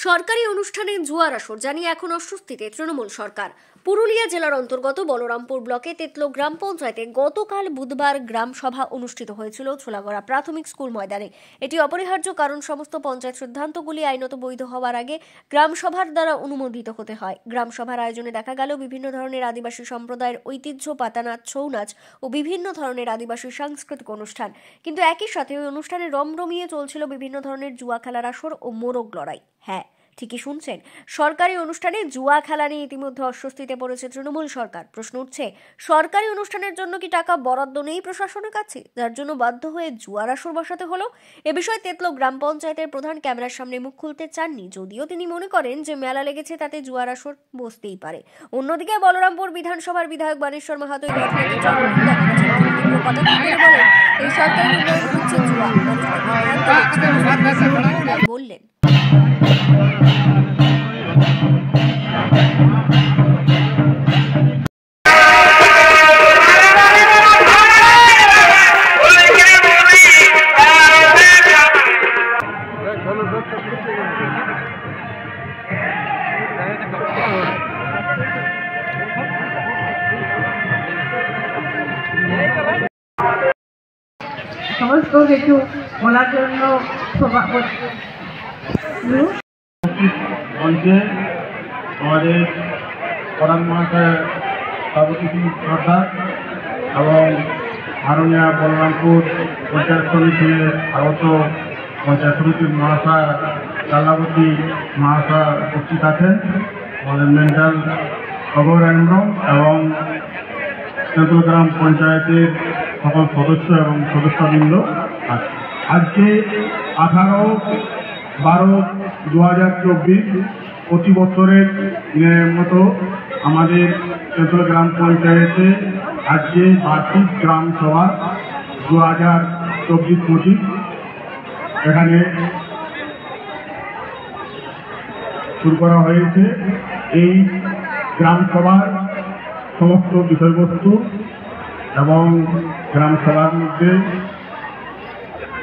সরকারি অনুষ্ঠানে জুয়ার আসর জানিয়ে এখন অস্বস্তিতে তৃণমূল সরকার। পুরুলিয়া জেলার অন্তর্গত বলরামপুর ব্লকে তেতলো গ্রাম পঞ্চায়েতে গতকাল বুধবার গ্রাম সভা অনুষ্ঠিত হয়েছিল ছোলাগড়া প্রাথমিক স্কুল ময়দানে। এটি অপরিহার্য, কারণ সমস্ত পঞ্চায়েত সিদ্ধান্তগুলি আইনত বৈধ হওয়ার আগে গ্রাম সভার দ্বারা অনুমোদিত হতে হয়। গ্রাম সভার আয়োজনে দেখা গেল বিভিন্ন ধরনের আদিবাসী সম্প্রদায়ের ঐতিহ্য, পাতানাচ, ছৌ নাচ ও বিভিন্ন ধরনের আদিবাসী সাংস্কৃতিক অনুষ্ঠান। কিন্তু একই সাথে ওই অনুষ্ঠানে রমরমিয়ে চলছিল বিভিন্ন ধরনের জুয়া খেলার আসর ও মোরগ লড়াই। হ্যাঁ, ঠিকই শুনছেন, সরকারি অনুষ্ঠানে জুয়া খেলা নিয়ে ইতিমধ্যে অস্বস্তিতে পড়েছে তৃণমূল সরকার। প্রশ্ন উঠছে, সরকারি অনুষ্ঠানের জন্য কি টাকা বরাদ্দ নেই প্রশাসনের কাছে, যার জন্য বাধ্য হয়ে জুয়ার আসর বসাতে হলো? এ বিষয়ে তেতলো গ্রাম পঞ্চায়েতের প্রধান ক্যামেরার সামনে মুখ খুলতে চাননি, যদিও তিনি মনে করেন যে মেলা লেগেছে, তাতে জুয়ার আসর বসতেই পারে। অন্যদিকে বলরামপুর বিধানসভার বিধায়ক বানেশ্বর মাহাতো এই ঘটনাকে এই সরকারি উন্নয়ন হচ্ছে জুয়া, বললেন। সমস্ত কিছু বলার জন্য মঞ্চে আমাদের প্রধান মহাশয় সভাপতি শ্রদ্ধা এবং মাননীয় বলরামপুর পঞ্চায়েত সমিতির আগত পঞ্চায়েত সমিতির মহাশয় কালাবতী মহাশয় উপস্থিত আছেন, আমাদের মেন্টাল খবরেন্দ্র এবং তেতলো গ্রাম পঞ্চায়েতের সকল সদস্য এবং সদস্যবৃন্দ আছে। আজকে 18/12/2024 প্রতি বছরের মতো আমাদের তেতলো গ্রাম পঞ্চায়েতে আজকে বার্ষিক গ্রাম সভা 2024-25 এখানে শুরু করা হয়েছে। এই গ্রাম সভার সমস্ত বিষয়বস্তু এবং গ্রাম সভার মধ্যে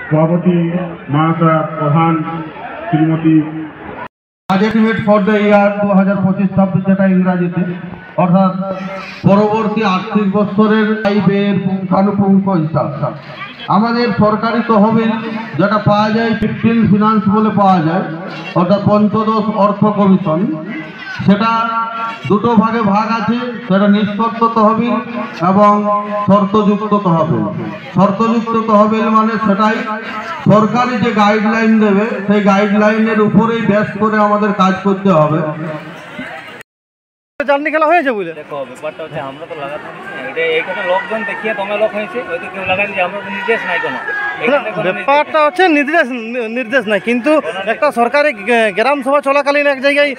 সভাপতি মহাশয়া প্রধান Shrimati budget for the year 2025-26 যেটা ইংরাজিতে, অর্থাৎ পরবর্তী আর্থিক বছরের ব্যয়ের পুঙ্খানুপুঙ্খ হিসাব আমাদের সরকারি তহবিল যেটা পাওয়া যায় 15 ফিনান্স বলে পাওয়া যায়, অর্থাৎ পঞ্চদশ অর্থ কমিশন, সেটা দুটো ভাগে ভাগ আছে। সেটা নিঃশর্ত তহবিল এবং শর্তযুক্ত তহবিল। শর্তযুক্ত তহবিল মানে সেটাই সরকারি যে গাইডলাইন দেবে সেই গাইডলাইনের উপরেই বেস করে আমাদের কাজ করতে হবে। জার্নি খেলা হয়েছে বুঝলে, দেখো ব্যাপারটা হচ্ছে আমরা তো লাগাতে এটা এইখানে লোকজন দেখিয়ে তোমার লোক হয়েছে, হয়তো কেউ লাগাইছে, আমরা তো নির্দেশ নাই কোনো। ব্যাপারটা হচ্ছে নির্দেশ নাই, কিন্তু একটা সরকারি গ্রাম সভা চলাকালীন এক জায়গায়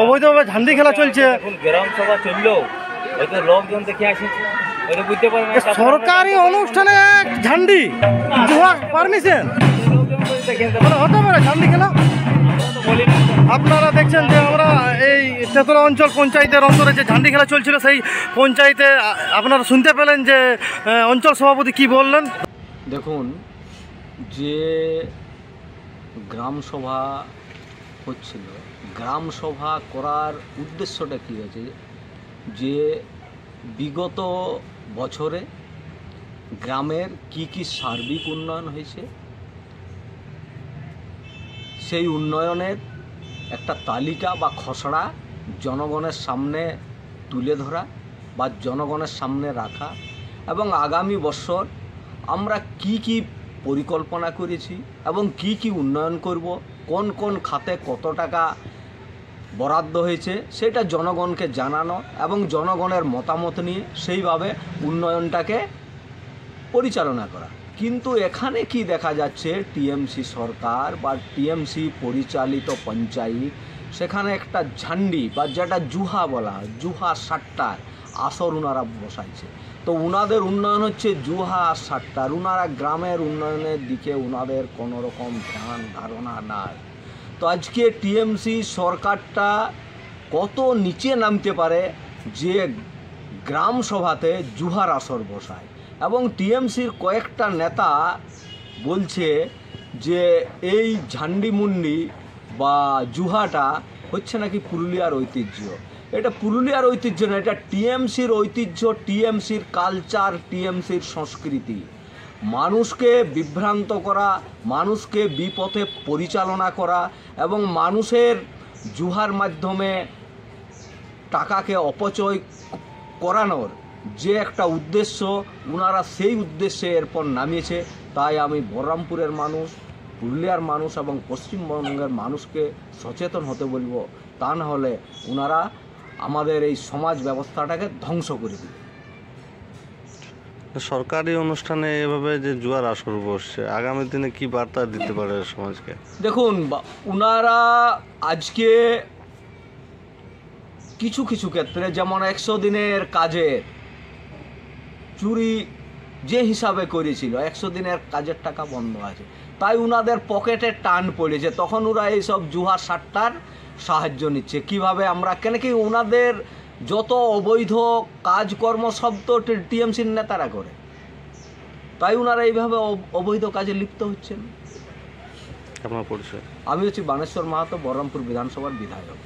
অবৈধভাবে ঝান্ডি খেলা চলছে। এখন গ্রাম সভা চললেও হয়তো লোকজন দেখে আসেছে, হয়তো বুঝতে পারে না সরকারি অনুষ্ঠানে ঝান্ডি জুয়া পারমিশন হতে পারে ঝান্ডি খেলা। আপনারা দেখছেন যে আমরা এই তেতলা অঞ্চল পঞ্চায়েতের অন্তরে যে ঝান্ডি খেলা চলছিল, সেই পঞ্চায়েতে আপনারা শুনতে পেলেন যে অঞ্চল সভাপতি কি বললেন। দেখুন, যে গ্রাম সভা হচ্ছিল, গ্রাম সভা করার উদ্দেশ্যটা কী হয়েছে, যে বিগত বছরে গ্রামের কি সার্বিক উন্নয়ন হয়েছে, সেই উন্নয়নের একটা তালিকা বা খসড়া জনগণের সামনে তুলে ধরা বা জনগণের সামনে রাখা, এবং আগামী বছর আমরা কি পরিকল্পনা করেছি এবং কি উন্নয়ন করব, কোন কোন খাতে কত টাকা বরাদ্দ হয়েছে সেটা জনগণকে জানানো এবং জনগণের মতামত নিয়ে সেইভাবে উন্নয়নটাকে পরিচালনা করা। কিন্তু এখানে কি দেখা যাচ্ছে, টিএমসি সরকার বা টিএমসি পরিচালিত পঞ্চায়েত, সেখানে একটা ঝান্ডি বা যেটা জুহা বলা হয়, জুহা সাট্টার আসর ওনারা বসাইছে। তো ওনাদের উন্নয়ন হচ্ছে জুহা আর সাট্টার, ওনারা গ্রামের উন্নয়নের দিকে ওনাদের কোনো রকম ধ্যান ধারণা নাই। তো আজকে টিএমসি সরকারটা কত নিচে নামতে পারে যে গ্রাম সভাতে জুহার আসর বসায়, এবং টিএমসির কয়েকটা নেতা বলছে যে এই ঝান্ডি মুন্ডি বা জুহাটা হচ্ছে নাকি পুরুলিয়ার ঐতিহ্য। এটা পুরুলিয়ার ঐতিহ্য না, এটা টিএমসির ঐতিহ্য, টিএমসির কালচার, টিএমসির সংস্কৃতি। মানুষকে বিভ্রান্ত করা, মানুষকে বিপথে পরিচালনা করা এবং মানুষের জুহার মাধ্যমে টাকাকে অপচয় করানোর যে একটা উদ্দেশ্য, ওনারা সেই উদ্দেশ্যে এরপর নামিয়েছে। তাই আমি বলরামপুরের মানুষ, পুরুলিয়ার মানুষ এবং পশ্চিমবঙ্গের মানুষকে সচেতন হতে বলবো, তা না হলে ওনারা আমাদের এই সমাজ ব্যবস্থাটাকে ধ্বংস করে দিবে। সরকারি অনুষ্ঠানে এভাবে যে জুয়ার আসর বসছে, আগামী দিনে কি বার্তা দিতে পারে সমাজকে? দেখুন, ওনারা আজকে কিছু কিছু ক্ষেত্রে, যেমন 100 দিনের কাজের চুরি যে হিসাবে করেছিল, 100 দিনের কাজের টাকা বন্ধ আছে, তাই উনাদের পকেটে টান পড়েছে, তখন ওরা এইসব জুয়া সাট্টার সাহায্য নিচ্ছে। কিভাবে আমরা কেন কি ওনাদের যত অবৈধ কাজকর্ম সব তো টিএমসির নেতারা করে, তাই ওনারা এইভাবে অবৈধ কাজে লিপ্ত হচ্ছেন। আপনার পরিচয়? আমি হচ্ছি বানেশ্বর মাহাতো, বহরমপুর বিধানসভার বিধায়ক।